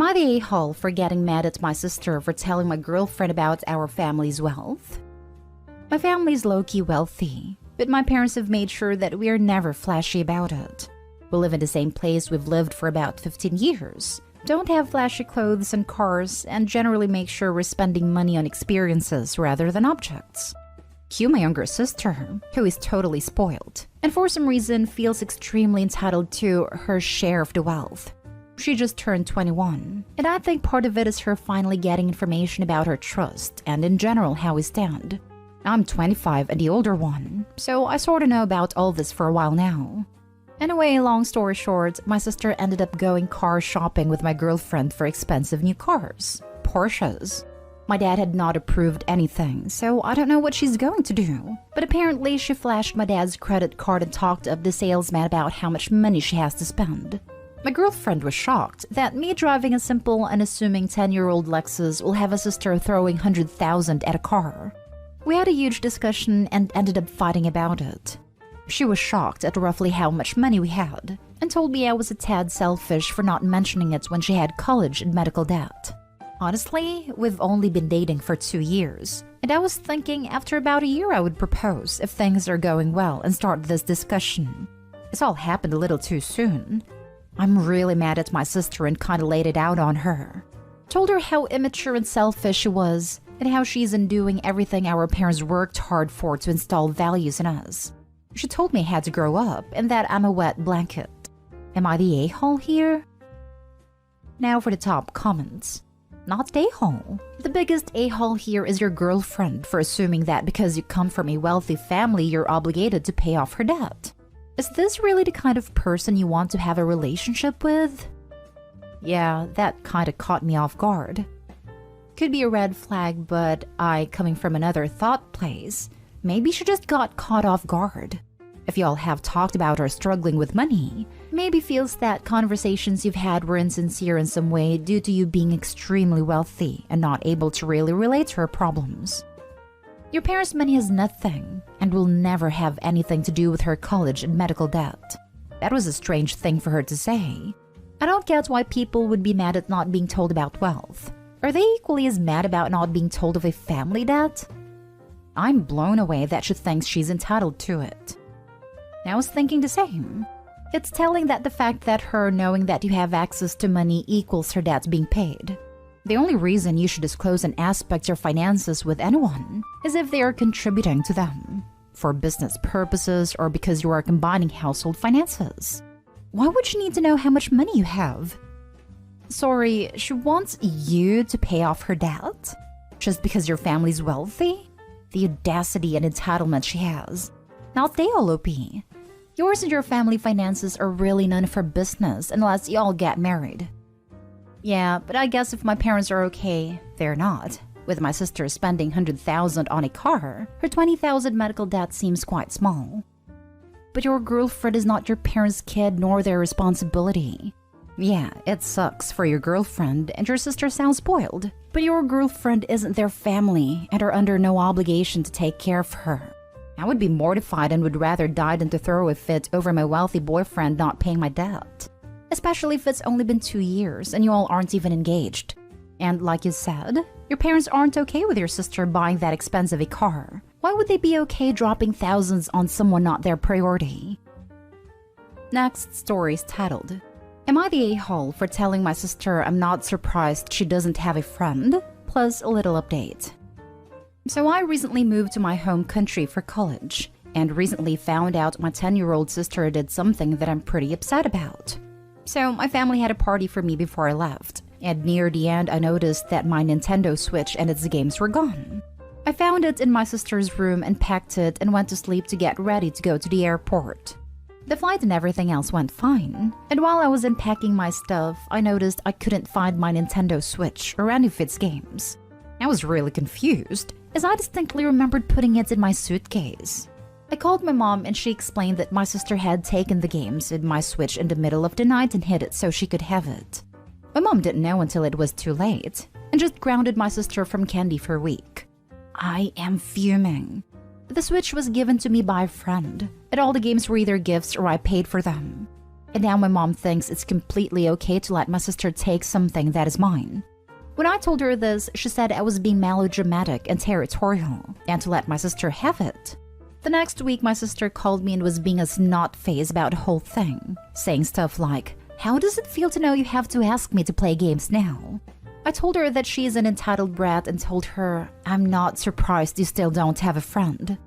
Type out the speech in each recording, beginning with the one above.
I the a-hole for getting mad at my sister for telling my girlfriend about our family's wealth? My family's low-key wealthy, but my parents have made sure that we are never flashy about it. We live in the same place we've lived for about 15 years, don't have flashy clothes and cars, and generally make sure we're spending money on experiences rather than objects. Cue my younger sister, who is totally spoiled, and for some reason feels extremely entitled to her share of the wealth. She just turned 21, and I think part of it is her finally getting information about her trust and in general how we stand. I'm 25 and the older one, so I sorta know about all this for a while now. Anyway, long story short, my sister ended up going car shopping with my girlfriend for expensive new cars, Porsches. My dad had not approved anything, so I don't know what she's going to do. But apparently she flashed my dad's credit card and talked to the salesman about how much money she has to spend. My girlfriend was shocked that me driving a simple and assuming 10-year-old Lexus will have a sister throwing $100,000 at a car. We had a huge discussion and ended up fighting about it. She was shocked at roughly how much money we had, and told me I was a tad selfish for not mentioning it when she had college and medical debt. Honestly, we've only been dating for 2 years, and I was thinking after about a year I would propose if things are going well and start this discussion. It's all happened a little too soon. I'm really mad at my sister and kinda laid it out on her. Told her how immature and selfish she was, and how she's undoing everything our parents worked hard for to install values in us. She told me I had to grow up and that I'm a wet blanket. Am I the a-hole here? Now for the top comments. Not the a-hole. The biggest a-hole here is your girlfriend for assuming that because you come from a wealthy family you're obligated to pay off her debt. Is this really the kind of person you want to have a relationship with? Yeah, that kinda caught me off guard. Could be a red flag, but coming from another thought place, maybe she just got caught off guard. If y'all have talked about her struggling with money, maybe feels that conversations you've had were insincere in some way due to you being extremely wealthy and not able to really relate to her problems. Your parents' money has nothing and will never have anything to do with her college and medical debt. That was a strange thing for her to say. I don't get why people would be mad at not being told about wealth. Are they equally as mad about not being told of a family debt? I'm blown away that she thinks she's entitled to it. I was thinking the same. It's telling that the fact that her knowing that you have access to money equals her debts being paid. The only reason you should disclose an aspect of your finances with anyone is if they are contributing to them, for business purposes or because you are combining household finances. Why would she need to know how much money you have? Sorry, she wants you to pay off her debt? Just because your family's wealthy? The audacity and entitlement she has. Not they all OP. Yours and your family finances are really none of her business unless you all get married. Yeah, but I guess if my parents are okay, they're not. With my sister spending $100,000 on a car, her $20,000 medical debt seems quite small. But your girlfriend is not your parents' kid nor their responsibility. Yeah, it sucks for your girlfriend and your sister sounds spoiled, but your girlfriend isn't their family and are under no obligation to take care of her. I would be mortified and would rather die than to throw a fit over my wealthy boyfriend not paying my debt. Especially if it's only been 2 years and you all aren't even engaged. And like you said, your parents aren't okay with your sister buying that expensive a car. Why would they be okay dropping thousands on someone not their priority? Next story is titled, Am I the a-hole for telling my sister I'm not surprised she doesn't have a friend? Plus a little update. So I recently moved to my home country for college, and recently found out my 10-year-old sister did something that I'm pretty upset about. So my family had a party for me before I left, and near the end I noticed that my Nintendo Switch and its games were gone. I found it in my sister's room and packed it and went to sleep to get ready to go to the airport. The flight and everything else went fine, and while I was unpacking my stuff, I noticed I couldn't find my Nintendo Switch or any of its games. I was really confused, as I distinctly remembered putting it in my suitcase. I called my mom and she explained that my sister had taken the games and my Switch in the middle of the night and hid it so she could have it. My mom didn't know until it was too late, and just grounded my sister from candy for a week. I am fuming. The Switch was given to me by a friend, and all the games were either gifts or I paid for them. And now my mom thinks it's completely okay to let my sister take something that is mine. When I told her this, she said I was being melodramatic and territorial, and to let my sister have it. The next week, my sister called me and was being a snot-face about the whole thing, saying stuff like, "How does it feel to know you have to ask me to play games now?" I told her that she is an entitled brat and told her, "I'm not surprised you still don't have a friend."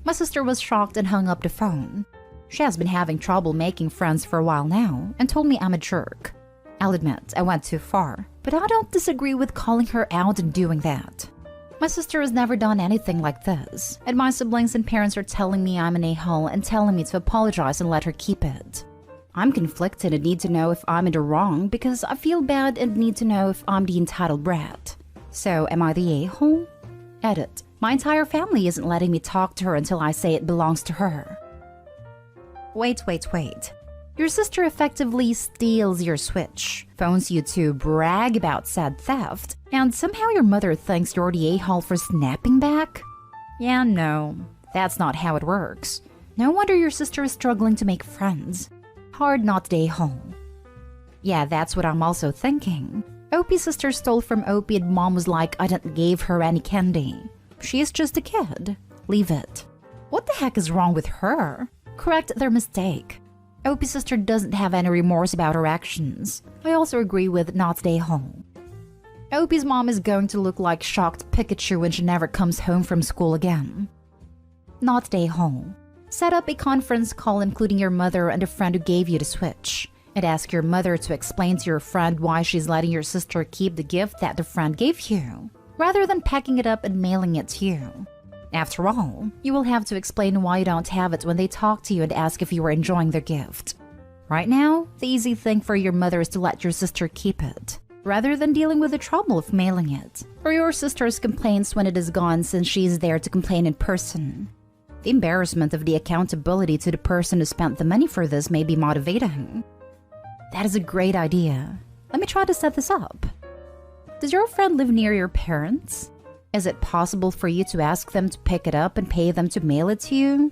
My sister was shocked and hung up the phone. She has been having trouble making friends for a while now and told me I'm a jerk. I'll admit, I went too far, but I don't disagree with calling her out and doing that. My sister has never done anything like this, and my siblings and parents are telling me I'm an a-hole and telling me to apologize and let her keep it. I'm conflicted and need to know if I'm in the wrong because I feel bad and need to know if I'm the entitled brat. So, am I the a-hole? Edit. My entire family isn't letting me talk to her until I say it belongs to her. Wait. Your sister effectively steals your Switch, phones you to brag about said theft, and somehow your mother thinks you're the a-hole for snapping back? Yeah, no, that's not how it works. No wonder your sister is struggling to make friends. Hard not to a-hole. Yeah, that's what I'm also thinking. Opie's sister stole from Opie and mom was like, I didn't give her any candy. She is just a kid. Leave it. What the heck is wrong with her? Correct their mistake. Opie's sister doesn't have any remorse about her actions. I also agree with not the a-hole. Opie's mom is going to look like shocked Pikachu when she never comes home from school again. Not the a-hole. Set up a conference call including your mother and a friend who gave you the Switch, and ask your mother to explain to your friend why she's letting your sister keep the gift that the friend gave you, rather than packing it up and mailing it to you. After all, you will have to explain why you don't have it when they talk to you and ask if you are enjoying their gift. Right now, the easy thing for your mother is to let your sister keep it, rather than dealing with the trouble of mailing it, or your sister's complaints when it is gone since she is there to complain in person. The embarrassment of the accountability to the person who spent the money for this may be motivating. That is a great idea. Let me try to set this up. Does your friend live near your parents? Is it possible for you to ask them to pick it up and pay them to mail it to you?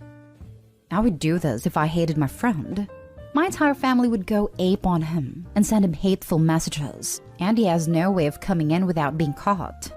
I would do this if I hated my friend. My entire family would go ape on him and send him hateful messages, and he has no way of coming in without being caught.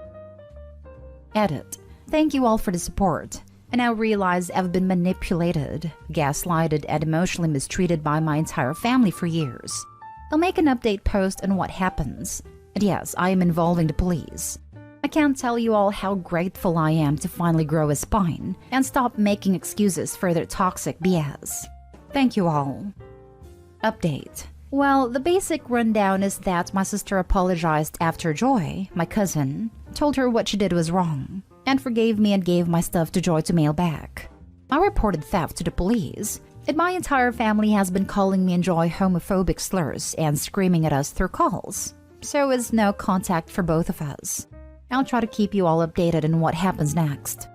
Edit. Thank you all for the support. I now realize I've been manipulated, gaslighted, and emotionally mistreated by my entire family for years. I'll make an update post on what happens. And yes, I am involving the police. I can't tell you all how grateful I am to finally grow a spine and stop making excuses for their toxic BS. Thank you all. Update. Well, the basic rundown is that my sister apologized after Joy, my cousin, told her what she did was wrong, and forgave me and gave my stuff to Joy to mail back. I reported theft to the police, and my entire family has been calling me and Joy homophobic slurs and screaming at us through calls. So is no contact for both of us. I'll try to keep you all updated on what happens next.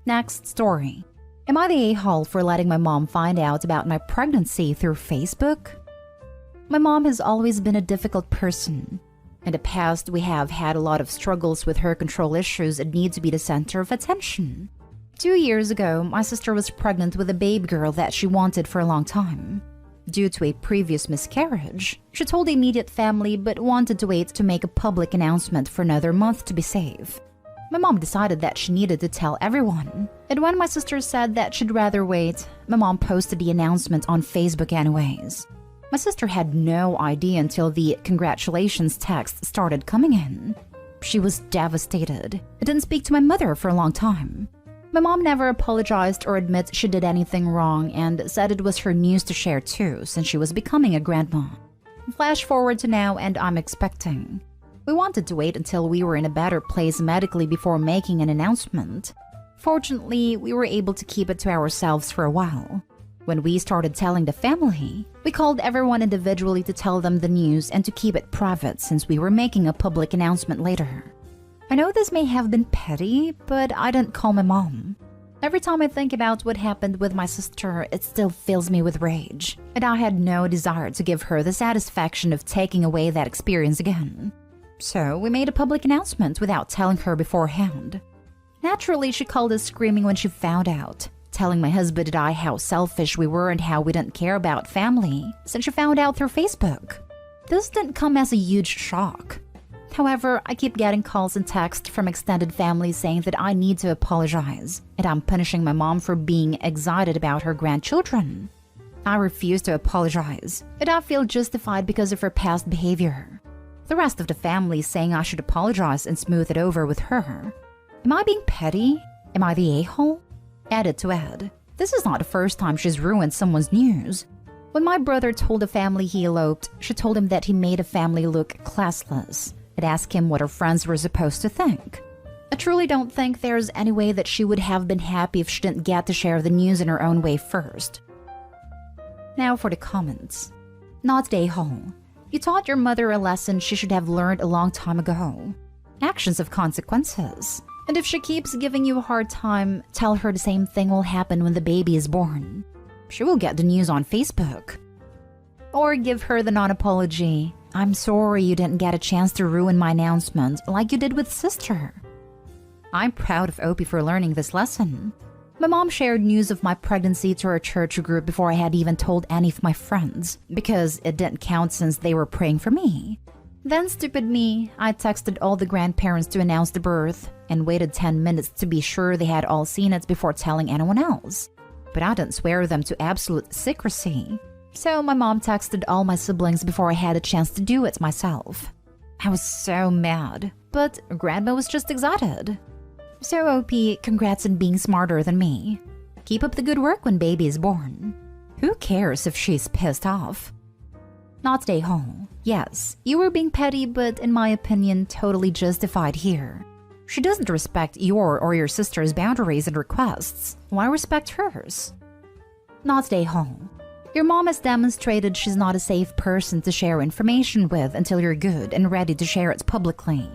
Next story. Am I the a-hole for letting my mom find out about my pregnancy through Facebook? My mom has always been a difficult person. In the past, we have had a lot of struggles with her control issues and need to be the center of attention. 2 years ago, my sister was pregnant with a baby girl that she wanted for a long time. Due to a previous miscarriage, she told the immediate family but wanted to wait to make a public announcement for another month to be safe. My mom decided that she needed to tell everyone, and when my sister said that she'd rather wait, my mom posted the announcement on Facebook anyways. My sister had no idea until the congratulations text started coming in. She was devastated. I didn't speak to my mother for a long time. My mom never apologized or admits she did anything wrong and said it was her news to share too, since she was becoming a grandma. Flash forward to now and I'm expecting. We wanted to wait until we were in a better place medically before making an announcement. Fortunately, we were able to keep it to ourselves for a while. When we started telling the family, we called everyone individually to tell them the news and to keep it private since we were making a public announcement later. I know this may have been petty, but I didn't call my mom. Every time I think about what happened with my sister, it still fills me with rage, and I had no desire to give her the satisfaction of taking away that experience again. So we made a public announcement without telling her beforehand. Naturally, she called us screaming when she found out, telling my husband and I how selfish we were and how we didn't care about family since she found out through Facebook. This didn't come as a huge shock. However, I keep getting calls and texts from extended family saying that I need to apologize and I'm punishing my mom for being excited about her grandchildren. I refuse to apologize, and I feel justified because of her past behavior. The rest of the family is saying I should apologize and smooth it over with her. Am I being petty? Am I the a-hole? Added to add, this is not the first time she's ruined someone's news. When my brother told the family he eloped, she told him that he made a family look classless and asked him what her friends were supposed to think. I truly don't think there's any way that she would have been happy if she didn't get to share the news in her own way first. Now for the comments. Not the a-hole. You taught your mother a lesson she should have learned a long time ago. Actions have consequences. And if she keeps giving you a hard time, tell her the same thing will happen when the baby is born. She will get the news on Facebook. Or give her the non-apology. I'm sorry you didn't get a chance to ruin my announcement like you did with sister. I'm proud of Opie for learning this lesson. My mom shared news of my pregnancy to her church group before I had even told any of my friends, because it didn't count since they were praying for me. Then, stupid me, I texted all the grandparents to announce the birth and waited 10 minutes to be sure they had all seen it before telling anyone else. But I didn't swear them to absolute secrecy. So my mom texted all my siblings before I had a chance to do it myself. I was so mad, but Grandma was just excited. So OP, congrats on being smarter than me. Keep up the good work when baby is born. Who cares if she's pissed off? Not stay home. Yes, you were being petty, but in my opinion, totally justified here. She doesn't respect your or your sister's boundaries and requests. Why respect hers? Not stay home. Your mom has demonstrated she's not a safe person to share information with until you're good and ready to share it publicly.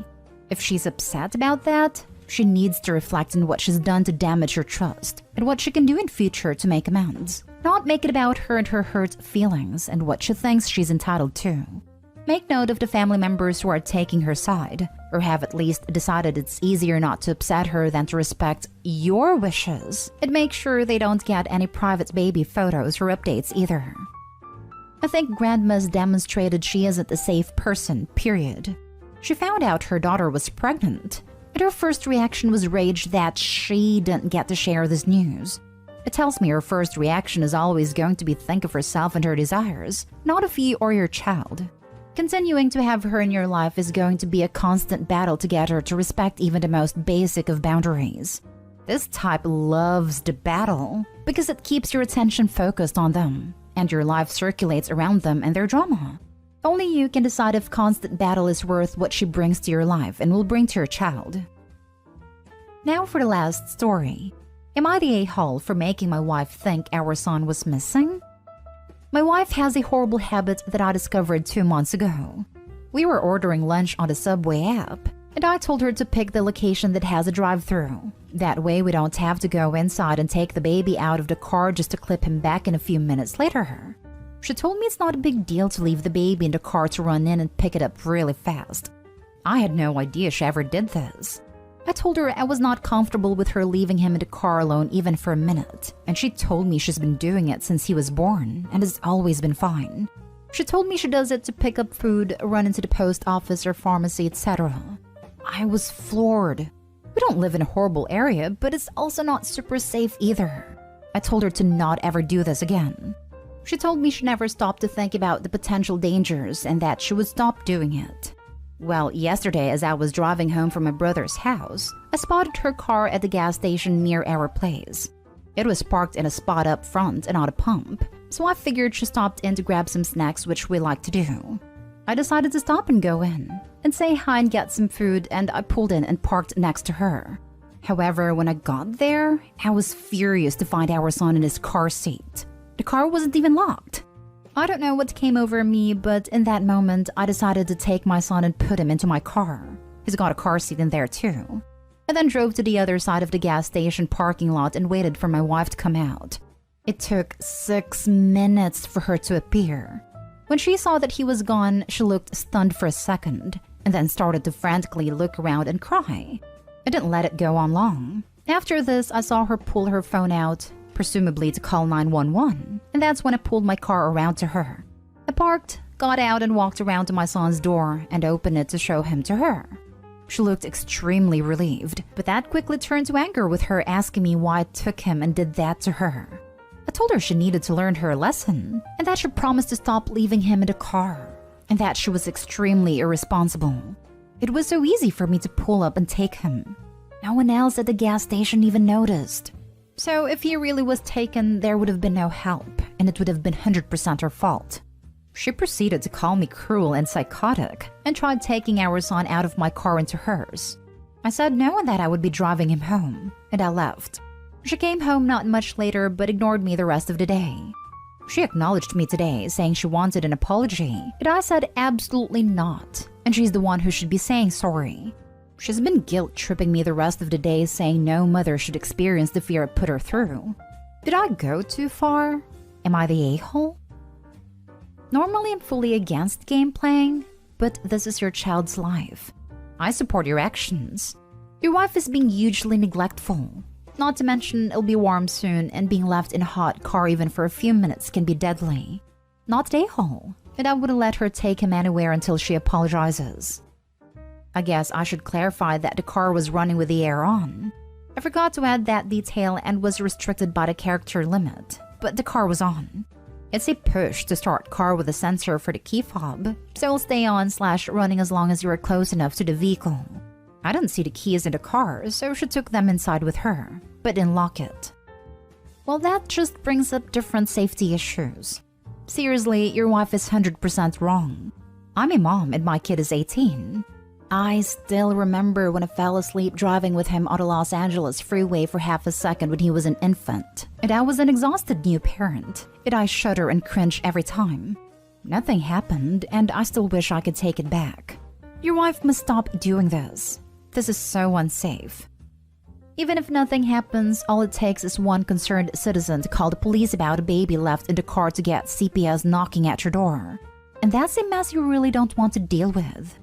If she's upset about that, she needs to reflect on what she's done to damage your trust and what she can do in future to make amends. Not make it about her and her hurt feelings and what she thinks she's entitled to. Make note of the family members who are taking her side, or have at least decided it's easier not to upset her than to respect your wishes, and make sure they don't get any private baby photos or updates either. I think Grandma's demonstrated she isn't a safe person, period. She found out her daughter was pregnant, and her first reaction was rage that she didn't get to share this news. It tells me her first reaction is always going to be think of herself and her desires, not of you or your child. Continuing to have her in your life is going to be a constant battle to get her to respect even the most basic of boundaries. This type loves the battle because it keeps your attention focused on them, and your life circulates around them and their drama. Only you can decide if constant battle is worth what she brings to your life and will bring to your child. Now for the last story. Am I the a-hole for making my wife think our son was missing? My wife has a horrible habit that I discovered 2 months ago. We were ordering lunch on the Subway app, and I told her to pick the location that has a drive-thru. That way we don't have to go inside and take the baby out of the car just to clip him back in a few minutes later. She told me it's not a big deal to leave the baby in the car to run in and pick it up really fast. I had no idea she ever did this. I told her I was not comfortable with her leaving him in the car alone even for a minute, and she told me she's been doing it since he was born and has always been fine. She told me she does it to pick up food, run into the post office or pharmacy, etc. I was floored. We don't live in a horrible area, but it's also not super safe either. I told her to not ever do this again. She told me she never stopped to think about the potential dangers and that she would stop doing it. Well, yesterday as I was driving home from my brother's house, I spotted her car at the gas station near our place. It was parked in a spot up front and not a pump, so I figured she stopped in to grab some snacks, which we like to do. I decided to stop and go in and say hi and get some food, and I pulled in and parked next to her. However, when I got there, I was furious to find our son in his car seat. The car wasn't even locked. I don't know what came over me, but in that moment, I decided to take my son and put him into my car. He's got a car seat in there too. I then drove to the other side of the gas station parking lot and waited for my wife to come out. It took 6 minutes for her to appear. When she saw that he was gone, she looked stunned for a second, and then started to frantically look around and cry. I didn't let it go on long. After this, I saw her pull her phone out, presumably to call 911, and that's when I pulled my car around to her. I parked, got out and walked around to my son's door and opened it to show him to her. She looked extremely relieved, but that quickly turned to anger with her asking me why I took him and did that to her. I told her she needed to learn her lesson, and that she promised to stop leaving him in the car, and that she was extremely irresponsible. It was so easy for me to pull up and take him. No one else at the gas station even noticed. So if he really was taken, there would have been no help, and it would have been 100% her fault. She proceeded to call me cruel and psychotic and tried taking our son out of my car into hers. I said no and that I would be driving him home, and I left. She came home not much later but ignored me the rest of the day. She acknowledged me today, saying she wanted an apology, but I said absolutely not, and she's the one who should be saying sorry. She's been guilt-tripping me the rest of the day, saying no mother should experience the fear I put her through. Did I go too far? Am I the a-hole? Normally I'm fully against game playing, but this is your child's life. I support your actions. Your wife is being hugely neglectful. Not to mention it'll be warm soon, and being left in a hot car even for a few minutes can be deadly. Not the a-hole, and I wouldn't let her take him anywhere until she apologizes. I guess I should clarify that the car was running with the air on. I forgot to add that detail and was restricted by the character limit, but the car was on. It's a push to start car with a sensor for the key fob, so it'll stay on/running as long as you are close enough to the vehicle. I didn't see the keys in the car, so she took them inside with her, but didn't lock it. Well, that just brings up different safety issues. Seriously, your wife is 100% wrong. I'm a mom and my kid is 18. I still remember when I fell asleep driving with him on the Los Angeles freeway for half a second when he was an infant, and I was an exhausted new parent, and I shudder and cringe every time. Nothing happened, and I still wish I could take it back. Your wife must stop doing this. This is so unsafe. Even if nothing happens, all it takes is one concerned citizen to call the police about a baby left in the car to get CPS knocking at your door. And that's a mess you really don't want to deal with.